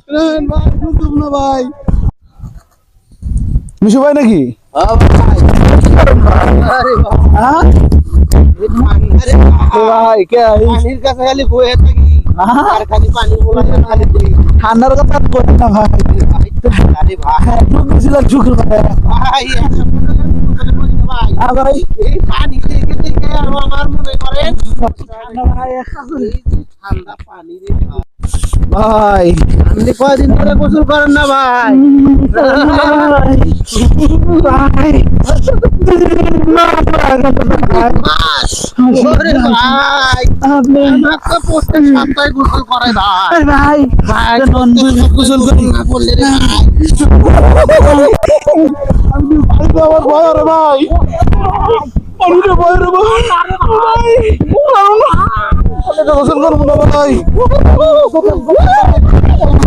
ভাই মিশু ভাই নাকি? ভাই কে পানির কাছে খালি বয়ে থাকি আর খালি পানি বলা খালি ঠান্ডার কথা বলেন না ভাই। আরে ভাই ঢুকেছিলাম ঝুঁকে ভাই। ভাই ভাই ভাই এই পানি দেখে দেখে আমার মনে করেন ঠান্ডা ভাই ঠান্ডা পানি রে ভাই আপনি কয়দিন ধরে গোসল করেন না ভাই ভাই মাস ওরে ভাই আপনি আমার তো প্রত্যেক সপ্তাহে গোসল করে ভাই ভাই ভাই নন গোসল করি না করলে রে ভাই আমার ভয় রে ভাই আমি রে ভয় রে ভাই গোসল করবো না ভাই